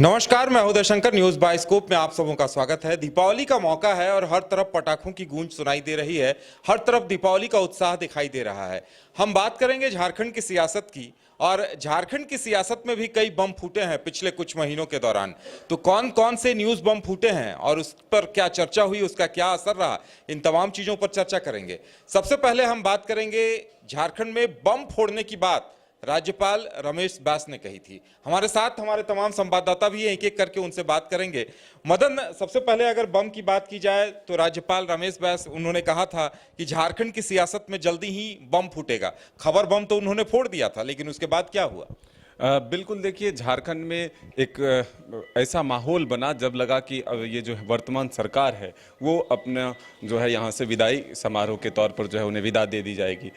नमस्कार, मैं Uday Shankar. News bioscope में आप सबों का स्वागत है। दीपावली का मौका है और हर तरफ पटाखों की गूंज सुनाई दे रही है। हर तरफ दीपावली का उत्साह दिखाई दे रहा है। हम बात करेंगे झारखंड की सियासत की, और झारखंड की सियासत में भी कई बम फूटे हैं पिछले कुछ महीनों के दौरान। तो कौन कौन से न्यूज बम फूटे हैं और उस पर क्या चर्चा हुई, उसका क्या असर रहा, इन तमाम चीजों पर चर्चा करेंगे। सबसे पहले हम बात करेंगे झारखंड में बम फोड़ने की बात राज्यपाल रमेश बैस ने कही थी। हमारे साथ हमारे तमाम संवाददाता भी हैं, एक एक करके उनसे बात करेंगे। मदन, सबसे पहले अगर बम की बात की जाए तो राज्यपाल रमेश बैस, उन्होंने कहा था कि झारखंड की सियासत में जल्दी ही बम फूटेगा। खबर बम तो उन्होंने फोड़ दिया था, लेकिन उसके बाद क्या हुआ? बिल्कुल, देखिए, झारखंड में एक ऐसा माहौल बना जब लगा कि अब ये जो वर्तमान सरकार है वो अपना जो है यहाँ से विदाई समारोह के तौर पर जो है उन्हें विदा दे दी जाएगी।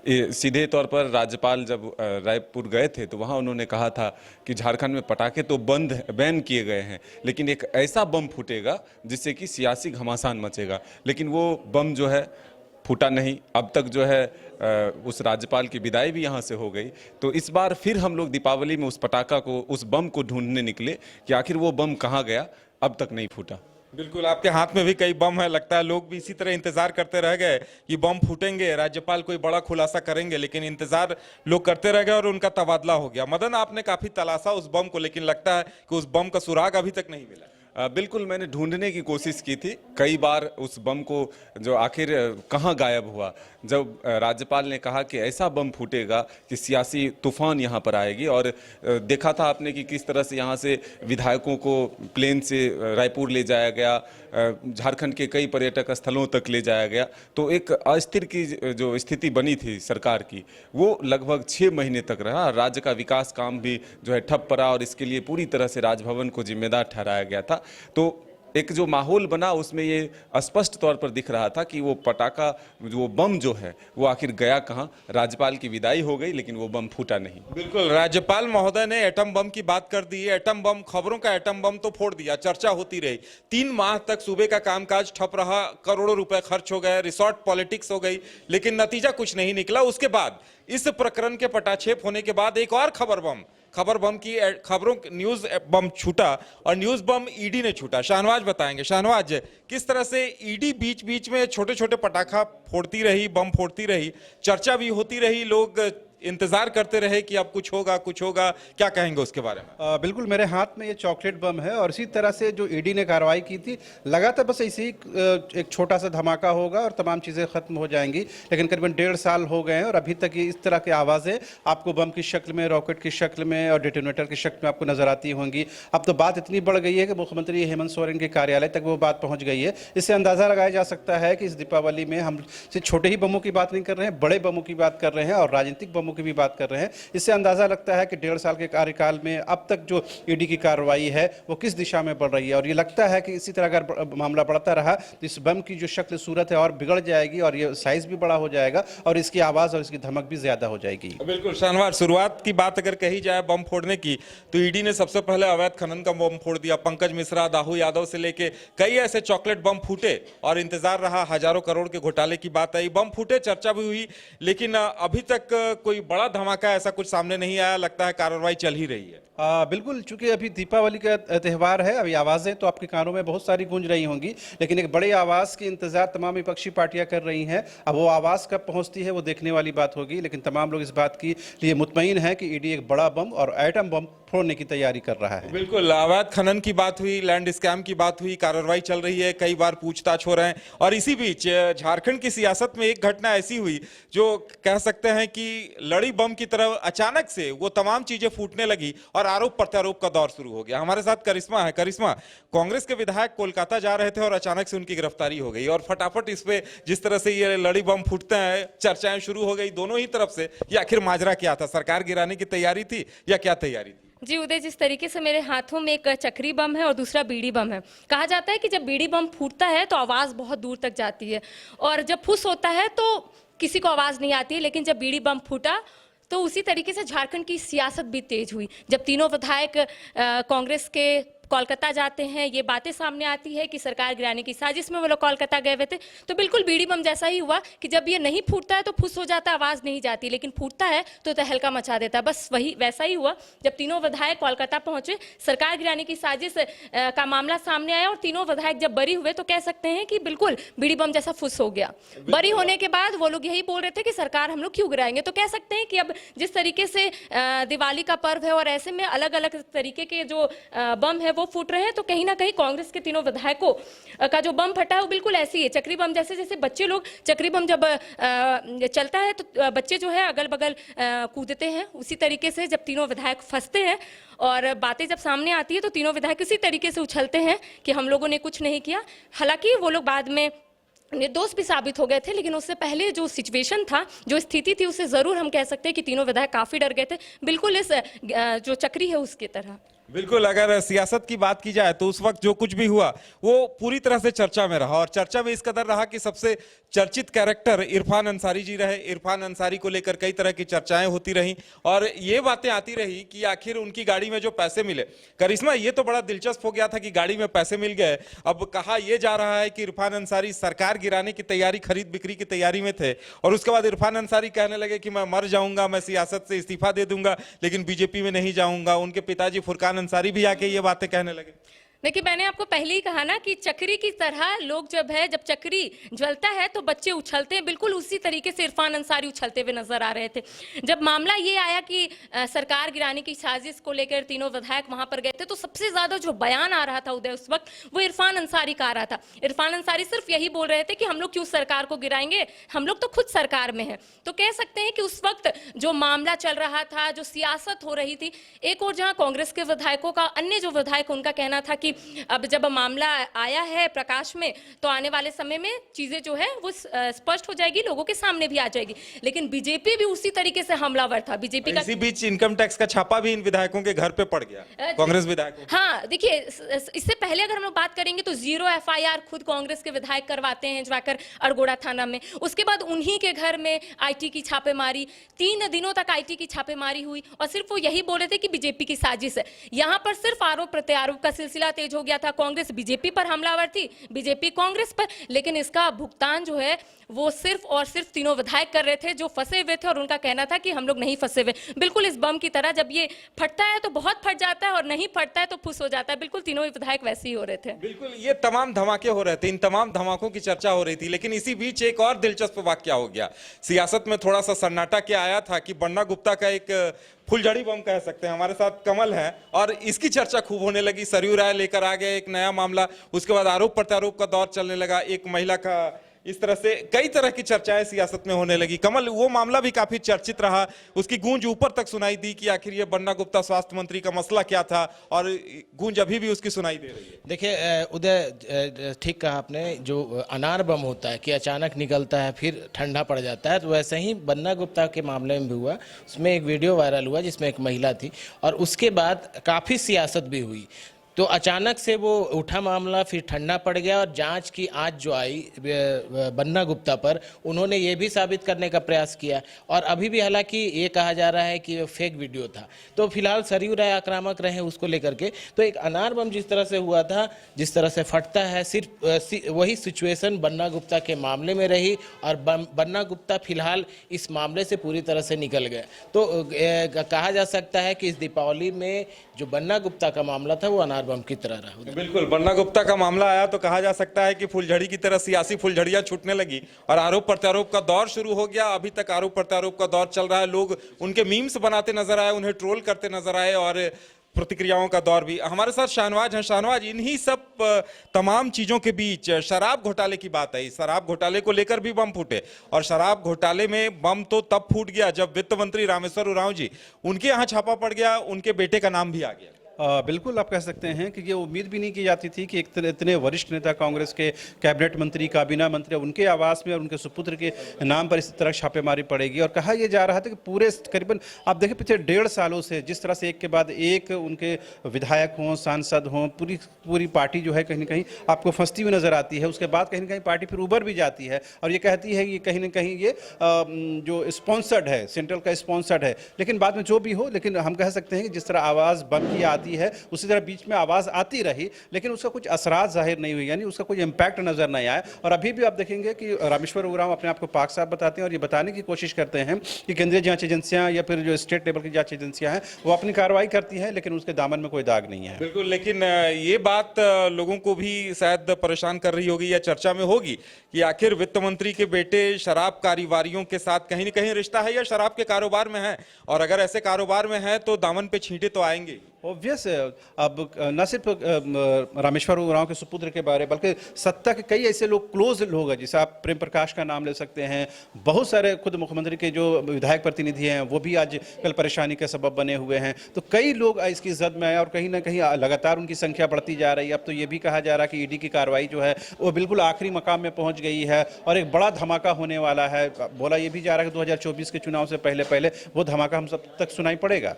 सीधे तौर पर राज्यपाल जब रायपुर गए थे तो वहाँ उन्होंने कहा था कि झारखंड में पटाखे तो बैन किए गए हैं, लेकिन एक ऐसा बम फूटेगा जिससे कि सियासी घमासान मचेगा। लेकिन वो बम जो है फूटा नहीं। अब तक जो है उस राज्यपाल की विदाई भी यहाँ से हो गई। तो इस बार फिर हम लोग दीपावली में उस पटाखा को, उस बम को ढूंढने निकले कि आखिर वो बम कहाँ गया। अब तक नहीं फूटा। बिल्कुल, आपके हाथ में भी कई बम है। लगता है लोग भी इसी तरह इंतजार करते रह गए कि बम फूटेंगे, राज्यपाल कोई बड़ा खुलासा करेंगे, लेकिन इंतजार लोग करते रह गए और उनका तबादला हो गया। मदन, आपने काफी तलाशा उस बम को, लेकिन लगता है कि उस बम का सुराग अभी तक नहीं मिला। बिल्कुल, मैंने ढूंढने की कोशिश की थी कई बार उस बम को, जो आखिर कहाँ गायब हुआ। जब राज्यपाल ने कहा कि ऐसा बम फूटेगा कि सियासी तूफान यहाँ पर आएगी, और देखा था आपने कि किस तरह से यहाँ से विधायकों को प्लेन से रायपुर ले जाया गया, झारखंड के कई पर्यटक स्थलों तक ले जाया गया। तो एक अस्थिर की जो स्थिति बनी थी सरकार की, वो लगभग 6 महीने तक रहा। राज्य का विकास काम भी जो है ठप पड़ा, और इसके लिए पूरी तरह से राजभवन को जिम्मेदार ठहराया गया था। तो एक जो माहौल बना उसमें ये स्पष्ट तौर पर दिख रहा था कि वो पटाखा, वो बम जो है वो आखिर गया कहाँ। राज्यपाल की विदाई हो गई लेकिन वो बम फूटा नहीं। बिल्कुल, राज्यपाल महोदय ने एटम बम की बात कर दी है। एटम बम, खबरों का एटम बम तो फोड़ दिया, चर्चा होती रही। 3 माह तक सूबे का कामकाज ठप रहा, करोड़ों रुपए खर्च हो गए, रिसोर्ट पॉलिटिक्स हो गई, लेकिन नतीजा कुछ नहीं निकला। उसके बाद इस प्रकरण के पटाक्षेप होने के बाद एक और खबर बम की खबरों, न्यूज बम छूटा, और न्यूज बम ईडी ने छूटा। शाहनवाज बताएंगे। शाहनवाज, किस तरह से ईडी बीच बीच में छोटे छोटे पटाखा फोड़ती रही, बम फोड़ती रही, चर्चा भी होती रही, लोग इंतजार करते रहे कि अब कुछ होगा कुछ होगा। क्या कहेंगे उसके बारे में? बिल्कुल, मेरे हाथ में ये चॉकलेट बम है, और इसी तरह से जो ईडी ने कार्रवाई की थी, लगा था बस इसी एक छोटा सा धमाका होगा और तमाम चीज़ें खत्म हो जाएंगी। लेकिन करीबन 1.5 साल हो गए हैं और अभी तक ये इस तरह की आवाज़ें आपको बम की शक्ल में, रॉकेट की शक्ल में और डिटोनेटर की शक्ल में आपको नजर आती होंगी। अब तो बात इतनी बढ़ गई है कि मुख्यमंत्री हेमंत सोरेन के कार्यालय तक वो बात पहुँच गई है। इससे अंदाज़ा लगाया जा सकता है कि इस दीपावली में हम सिर्फ छोटे ही बमों की बात नहीं कर रहे हैं, बड़े बमों की बात कर रहे हैं और राजनीतिक बमों की भी बात कर रहे हैं। इससे अंदाजा लगता है कि 1.5 साल के कार्यकाल में अब तक जो ईडी की कार्रवाई है वो किस दिशा में बढ़ रही है, और ये लगता है कि इसी तरह अगर मामला बढ़ता रहा तो इस बम की जो शक्ल सूरत है और बिगड़ जाएगी, और ये साइज भी बड़ा हो जाएगा और इसकी आवाज और इसकी धमक भी ज्यादा हो जाएगी। बिल्कुल शानवार, शुरुआत की बात अगर कही जाए बम फोड़ने की, तो ईडी ने सबसे पहले अवैध खनन का बम फोड़ दिया। पंकज मिश्रा, दाहू यादव से लेके कई ऐसे चॉकलेट बम फूटे और इंतजार रहा। हजारों करोड़ के घोटाले की बात आई, बम फूटे, चर्चा भी हुई, लेकिन अभी तक कोई बड़ा धमाका ऐसा कुछ सामने नहीं आया। लगता है कार्रवाई चल ही रही है। बिल्कुल, चूंकि अभी दीपावली का त्यौहार है, अभी आवाज़ें तो आपके कानों में बहुत सारी गूंज रही होंगी, लेकिन एक बड़ी आवाज़ की इंतजार तमाम विपक्षी पार्टियां कर रही हैं। अब वो आवाज़ कब पहुंचती है वो देखने वाली बात होगी, लेकिन तमाम लोग इस बात की लिए मुतमईन हैं कि ईडी एक बड़ा बम और एटम बम फोड़ने की तैयारी कर रहा है। बिल्कुल, अवैध खनन की बात हुई, लैंड स्कैम की बात हुई, कार्रवाई चल रही है, कई बार पूछताछ हो रहे हैं। और इसी बीच झारखंड की सियासत में एक घटना ऐसी हुई जो कह सकते हैं कि लड़ी बम की तरह अचानक से वो तमाम चीजें फूटने लगी और आरोप प्रत्यारोप का दौर शुरू हो गया। हमारे साथ करिश्मा है। करिश्मा, कांग्रेस के विधायक कोलकाता जा रहे थे और अचानक से उनकी गिरफ्तारी हो गई, और फटाफट इस पे जिस तरह से ये लड़ी बम फूटते हैं, चर्चाएं शुरू हो गई दोनों ही तरफ से। ये आखिर माजरा क्या था? सरकार गिराने की तैयारी थी या क्या तैयारी थी? जी उदय, जिस तरीके से मेरे हाथों में एक चक्री बम है और दूसरा बीड़ी बम है। कहा जाता है कि जब बीड़ी बम फूटता है तो आवाज़ बहुत दूर तक जाती है, और जब फुस होता है तो किसी को आवाज़ नहीं आती है। लेकिन जब बीड़ी बम फूटा तो उसी तरीके से झारखंड की सियासत भी तेज हुई। जब तीनों विधायक कांग्रेस के कोलकाता जाते हैं, ये बातें सामने आती है कि सरकार गिराने की साजिश में वो लोग कोलकाता गए हुए थे। तो बिल्कुल बीड़ी बम जैसा ही हुआ कि जब ये नहीं फूटता है तो फुस हो जाता है, आवाज़ नहीं जाती, लेकिन फूटता है तो तहलका मचा देता है। बस वही वैसा ही हुआ जब तीनों विधायक कोलकाता पहुंचे, सरकार गिराने की साजिश का मामला सामने आया और तीनों विधायक जब बरी हुए तो कह सकते हैं कि बिल्कुल बीड़ी बम जैसा फुस हो गया। बरी होने के बाद वो लोग यही बोल रहे थे कि सरकार हम लोग क्यों गिराएंगे। तो कह सकते हैं कि अब जिस तरीके से दिवाली का पर्व है और ऐसे में अलग अलग तरीके के जो बम है वो फूट रहे हैं, तो कहीं ना कहीं कांग्रेस के तीनों विधायकों का जो बम फटा है वो बिल्कुल ऐसी है, चक्री बम जैसे। जैसे बच्चे लोग चक्री बम जब चलता है तो बच्चे जो है अगल बगल कूदते हैं, उसी तरीके से जब तीनों विधायक फंसते हैं और बातें जब सामने आती है तो तीनों विधायक इसी तरीके से उछलते हैं कि हम लोगों ने कुछ नहीं किया। हालांकि वो लोग बाद में निर्दोष भी साबित हो गए थे, लेकिन उससे पहले जो सिचुएशन था, जो स्थिति थी, उससे जरूर हम कह सकते हैं कि तीनों विधायक काफी डर गए थे, बिल्कुल इस जो चक्री है उसकी तरह। बिल्कुल, अगर सियासत की बात की जाए तो उस वक्त जो कुछ भी हुआ वो पूरी तरह से चर्चा में रहा, और चर्चा में इस कदर रहा कि सबसे चर्चित कैरेक्टर इरफान अंसारी जी रहे। इरफान अंसारी को लेकर कई तरह की चर्चाएं होती रहीं और ये बातें आती रही कि आखिर उनकी गाड़ी में जो पैसे मिले, करिश्मा ये तो बड़ा दिलचस्प हो गया था कि गाड़ी में पैसे मिल गए। अब कहा यह जा रहा है कि इरफान अंसारी सरकार गिराने की तैयारी, खरीद बिक्री की तैयारी में थे, और उसके बाद इरफान अंसारी कहने लगे कि मैं मर जाऊंगा, मैं सियासत से इस्तीफा दे दूंगा, लेकिन बीजेपी में नहीं जाऊंगा। उनके पिताजी फुरकान अंसारी भी आके ये बातें कहने लगे। देखिए, मैंने आपको पहले ही कहा ना कि चक्री की तरह लोग जब चक्री ज्वलता है तो बच्चे उछलते हैं, बिल्कुल उसी तरीके से इरफान अंसारी उछलते हुए नजर आ रहे थे। जब मामला ये आया कि सरकार गिराने की साजिश को लेकर तीनों विधायक वहां पर गए थे, तो सबसे ज्यादा जो बयान आ रहा था उदय उस वक्त, वो इरफान अंसारी का आ रहा था। इरफान अंसारी सिर्फ यही बोल रहे थे कि हम लोग क्यों सरकार को गिराएंगे, हम लोग तो खुद सरकार में है। तो कह सकते हैं कि उस वक्त जो मामला चल रहा था, जो सियासत हो रही थी, एक और जहां कांग्रेस के विधायकों का, अन्य जो विधायक, उनका कहना था कि अब जब मामला आया है प्रकाश में तो आने वाले समय में चीजें जो है वो स्पष्ट हो जाएगी, लोगों के सामने भी आ जाएगी। लेकिन बीजेपी भी उसी तरीके से हमलावर था। बीजेपी का इसी बीच इनकम टैक्स का छापा भी इन विधायकों के घर पे पड़ गया, कांग्रेस विधायकों। हाँ, देखिए, इससे पहले अगर हम लोग बात करेंगे तो 0 FIR खुद कांग्रेस के विधायक करवाते हैं जाकर अरगोड़ा थाना में। उसके बाद उन्हीं के घर में IT की छापेमारी, 3 दिनों तक IT की छापेमारी हुई और सिर्फ वो यही बोल रहे थे कि बीजेपी की साजिश है। यहाँ पर सिर्फ आरोप प्रत्यारोप का सिलसिला तेज हो गया था। कांग्रेस बीजेपी पर हमलावर थी, बीजेपी कांग्रेस पर, लेकिन इसका भुगतान जो है वो सिर्फ और सिर्फ तीनों विधायक कर रहे थे जो फंसे हुए थे, और उनका कहना था कि हम लोग नहीं फंसे हुए। बिल्कुल इस बम की तरह, जब ये फटता है तो बहुत फट जाता है और नहीं फटता है तो फुस हो जाता है। बिल्कुल तीनों विधायक वैसे ही हो रहे थे। बिल्कुल, ये तमाम धमाके हो रहे थे, इन तमाम धमाकों की चर्चा हो रही थी, लेकिन इसी बीच एक और दिलचस्प वाकया हो गया। सियासत में थोड़ा सा सन्नाटा क्या आया था कि बन्ना गुप्ता का एक फुलझड़ी बम कह सकते हैं, हमारे साथ कमल है, और इसकी चर्चा खूब होने लगी। सरयू राय लेकर आ गए एक नया मामला, उसके बाद आरोप प्रत्यारोप का दौर चलने लगा, एक महिला का, इस तरह से कई तरह की चर्चाएं सियासत में होने लगी। कमल, वो मामला भी काफी चर्चित रहा, उसकी गूंज ऊपर तक सुनाई दी कि आखिर ये बन्ना गुप्ता स्वास्थ्य मंत्री का मसला क्या था, और गूंज अभी भी उसकी सुनाई दे रही है। देखिए उदय, ठीक कहा आपने, जो अनार बम होता है कि अचानक निकलता है फिर ठंडा पड़ जाता है, तो वैसे ही बन्ना गुप्ता के मामले में भी हुआ। उसमें एक वीडियो वायरल हुआ जिसमें एक महिला थी और उसके बाद काफ़ी सियासत भी हुई। तो अचानक से वो उठा मामला, फिर ठंडा पड़ गया और जांच की आज जो आई बन्ना गुप्ता पर, उन्होंने ये भी साबित करने का प्रयास किया, और अभी भी हालांकि ये कहा जा रहा है कि फेक वीडियो था। तो फिलहाल सरयू राय आक्रामक रहे उसको लेकर के। तो एक अनार बम जिस तरह से हुआ था, जिस तरह से फटता है, सिर्फ वही सिचुएशन बन्ना गुप्ता के मामले में रही, और बन्ना गुप्ता फिलहाल इस मामले से पूरी तरह से निकल गए। तो कहा जा सकता है कि इस दीपावली में जो बन्ना गुप्ता का मामला था वो अनार बम की तरह रहा। बिल्कुल, बन्ना गुप्ता का मामला आया तो कहा जा सकता है कि फुलझड़ी की तरह सियासी फुलझड़ियां छूटने लगी और आरोप प्रत्यारोप का दौर शुरू हो गया। अभी तक आरोप प्रत्यारोप का दौर चल रहा है, लोग उनके मीम्स बनाते नजर आए, उन्हें ट्रोल करते नजर आए, और प्रतिक्रियाओं का दौर भी। हमारे साथ शाहनवाज हैं। शाहनवाज, इन्हीं सब तमाम चीजों के बीच शराब घोटाले की बात आई। शराब घोटाले को लेकर भी बम फूटे, और शराब घोटाले में बम तो तब फूट गया जब वित्त मंत्री रामेश्वर उरांव जी, उनके यहाँ छापा पड़ गया, उनके बेटे का नाम भी आ गया। बिल्कुल, आप कह सकते हैं कि ये उम्मीद भी नहीं की जाती थी कि इतने वरिष्ठ नेता कांग्रेस के, कैबिनेट मंत्री, काबीना मंत्री, उनके आवास में और उनके सुपुत्र के नाम पर इस तरह छापेमारी पड़ेगी। और कहा यह जा रहा था कि पूरे करीबन आप देखें पिछले 1.5 सालों से जिस तरह से एक के बाद एक उनके विधायक हों, सांसद हों, पूरी पार्टी जो है कहीं ना कहीं आपको फंसती हुई नजर आती है। उसके बाद कहीं ना कहीं पार्टी फिर उबर भी जाती है और ये कहती है कि कहीं ना कहीं ये जो स्पॉन्सर्ड है, सेंट्रल का स्पॉन्सर्ड है। लेकिन बाद में जो भी हो, लेकिन हम कह सकते हैं कि जिस तरह आवाज़ बम की आती आती है उसी तरह बीच में आवाज़ आती रही, लेकिन उसका कुछ असरात जाहिर नहीं हुई, यानी उसका कोई इम्पैक्ट नज़र नहीं आया। और अभी भी आप देखेंगे कि रामेश्वर उरांव अपने आप को पाक साहब बताते हैं और ये बताने की कोशिश करते हैं कि केंद्रीय जांच एजेंसियां या फिर जो स्टेट लेवल की जांच एजेंसियां हैं वो अपनी कार्रवाई करती हैं, लेकिन उसके दामन में कोई दाग नहीं है। बिल्कुल, लेकिन ये बात लोगों को भी शायद परेशान कर रही होगी या चर्चा में होगी कि आखिर वित्त मंत्री के बेटे शराब कारोबारियों के साथ कहीं न कहीं रिश्ता है या शराब के कारोबार में है, और अगर ऐसे कारोबार में है तो दामन पे छींटे तो आएंगे। ऑब्वियस है। अब न सिर्फ रामेश्वर उरांव के सुपुत्र के बारे बल्कि सत्ता के कई ऐसे लोग, क्लोज लोग हैं, जैसे आप प्रेम प्रकाश का नाम ले सकते हैं, बहुत सारे खुद मुख्यमंत्री के जो विधायक प्रतिनिधि हैं वो भी आज कल परेशानी का सबब बने हुए हैं। तो कई लोग इसकी जद में आए और कहीं ना कहीं लगातार उनकी संख्या बढ़ती जा रही है। अब तो ये भी कहा जा रहा है कि ईडी की कार्रवाई जो है वो बिल्कुल आखिरी मकाम में पहुंच गई है और एक बड़ा धमाका होने वाला है। बोला ये भी जा रहा है कि 2024 के चुनाव से पहले पहले वो धमाका हम सब तक सुनाई पड़ेगा।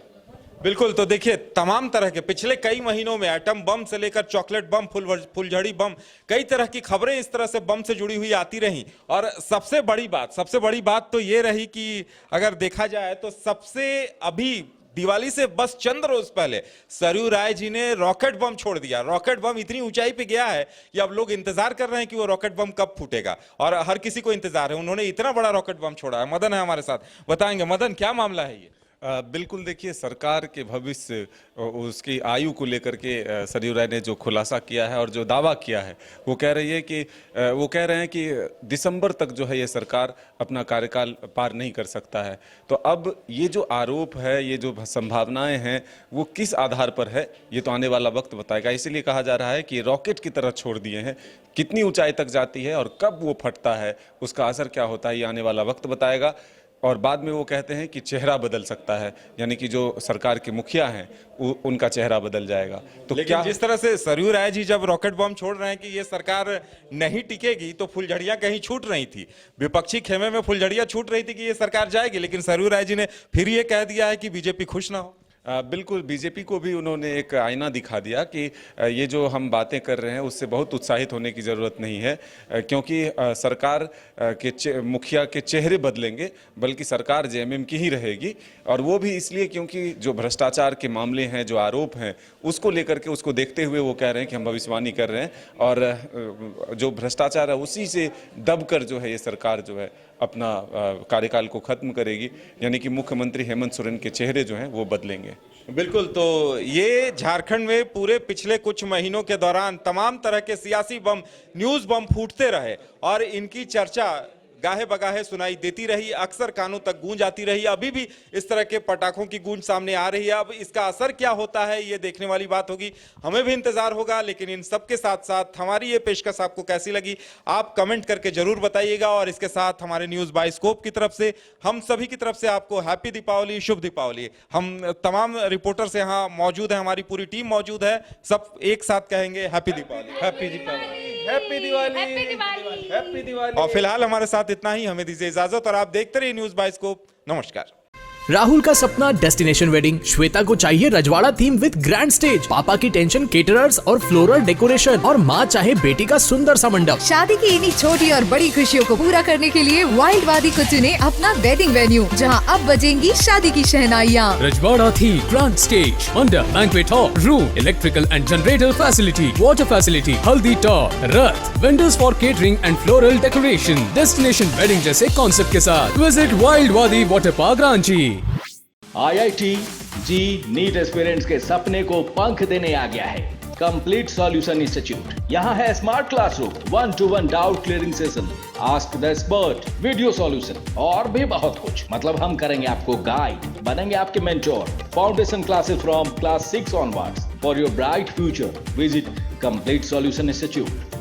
बिल्कुल, तो देखिए तमाम तरह के पिछले कई महीनों में एटम बम से लेकर चॉकलेट बम, फुलझड़ी बम, कई तरह की खबरें इस तरह से बम से जुड़ी हुई आती रहीं। और सबसे बड़ी बात तो ये रही कि अगर देखा जाए तो सबसे अभी दिवाली से बस चंद रोज पहले सरयू राय जी ने रॉकेट बम छोड़ दिया। रॉकेट बम इतनी ऊंचाई पे गया है कि अब लोग इंतजार कर रहे हैं कि वो रॉकेट बम कब फूटेगा, और हर किसी को इंतजार है। उन्होंने इतना बड़ा रॉकेट बम छोड़ा है। मदन है हमारे साथ, बताएंगे मदन क्या मामला है ये? बिल्कुल, देखिए सरकार के भविष्य उसकी आयु को लेकर के सरयू राय ने जो खुलासा किया है और जो दावा किया है वो कह रही है कि वो कह रहे हैं कि दिसंबर तक जो है ये सरकार अपना कार्यकाल पार नहीं कर सकता है। तो अब ये जो आरोप है, ये जो संभावनाएं हैं वो किस आधार पर है ये तो आने वाला वक्त बताएगा। इसीलिए कहा जा रहा है कि रॉकेट की तरह छोड़ दिए हैं। कितनी ऊंचाई तक जाती है और कब वो फटता है, उसका असर क्या होता है, ये आने वाला वक्त बताएगा। और बाद में वो कहते हैं कि चेहरा बदल सकता है, यानी कि जो सरकार के मुखिया हैं उनका चेहरा बदल जाएगा। तो लेकिन क्या जिस तरह से सरयू राय जी जब रॉकेट बम छोड़ रहे हैं कि ये सरकार नहीं टिकेगी, तो फुलझड़ियां कहीं छूट रही थी, विपक्षी खेमे में फुलझड़ियां छूट रही थी कि ये सरकार जाएगी, लेकिन सरयू राय जी ने फिर ये कह दिया है कि बीजेपी खुश ना हो। बिल्कुल, बीजेपी को भी उन्होंने एक आईना दिखा दिया कि ये जो हम बातें कर रहे हैं उससे बहुत उत्साहित होने की ज़रूरत नहीं है, क्योंकि सरकार के मुखिया के चेहरे बदलेंगे, बल्कि सरकार जेएमएम की ही रहेगी। और वो भी इसलिए क्योंकि जो भ्रष्टाचार के मामले हैं, जो आरोप हैं, उसको लेकर के, उसको देखते हुए वो कह रहे हैं कि हम भविष्यवाणी कर रहे हैं और जो भ्रष्टाचार है उसी से दबकर जो है ये सरकार जो है अपना कार्यकाल को खत्म करेगी, यानी कि मुख्यमंत्री हेमंत सोरेन के चेहरे जो हैं वो बदलेंगे। बिल्कुल, तो ये झारखंड में पूरे पिछले कुछ महीनों के दौरान तमाम तरह के सियासी बम, न्यूज बम फूटते रहे और इनकी चर्चा गाहे बगाहे सुनाई देती रही, अक्सर कानों तक गूंज आती रही। अभी भी इस तरह के पटाखों की गूंज सामने आ रही है। अब इसका असर क्या होता है ये देखने वाली बात होगी, हमें भी इंतजार होगा। लेकिन इन सब के साथ साथ हमारी ये पेशकश आपको कैसी लगी आप कमेंट करके जरूर बताइएगा। और इसके साथ हमारे न्यूज बाइस्कोप की तरफ से, हम सभी की तरफ से आपको हैप्पी दीपावली, शुभ दीपावली। हम तमाम रिपोर्टर्स यहाँ मौजूद है, हमारी पूरी टीम मौजूद है, सब एक साथ कहेंगे happy Deepawali, happy Deepawali, happy Diwali, happy Diwali. और फिलहाल हमारे साथ इतना ही, हमें दीजिए इजाजत और आप देखते रहिए न्यूज बाइस्कोप। नमस्कार। राहुल का सपना डेस्टिनेशन वेडिंग, श्वेता को चाहिए रजवाड़ा थीम विद ग्रैंड स्टेज, पापा की टेंशन केटरर्स और फ्लोरल डेकोरेशन, और माँ चाहे बेटी का सुंदर सा मंडप। शादी की इन्हीं छोटी और बड़ी खुशियों को पूरा करने के लिए वाइल्ड वादी को चुने अपना वेडिंग वेन्यू, जहां अब बजेंगी शादी की शहनाइयाँ। रजवाड़ा थीम, ग्रैंड स्टेज, मंडप, banquet hall, room, electrical and generator facility, water facility, हल्दी top, Rath, vendors for catering and floral decoration, destination wedding जैसे कॉन्सेप्ट के साथ विजिट वाइल्ड वादी वाटर पार्क रांची। IIT जी नीट एस्पिरेंट्स के सपने को पंख देने आ गया है कंप्लीट सॉल्यूशन इंस्टीट्यूट। यहाँ है smart classroom, 1-to-1 doubt clearing session, ask the expert, video solution और भी बहुत कुछ। मतलब हम करेंगे आपको गाइड, बनेंगे आपके mentor. Foundation classes from class 6 onwards for your bright future. Visit complete solution institute.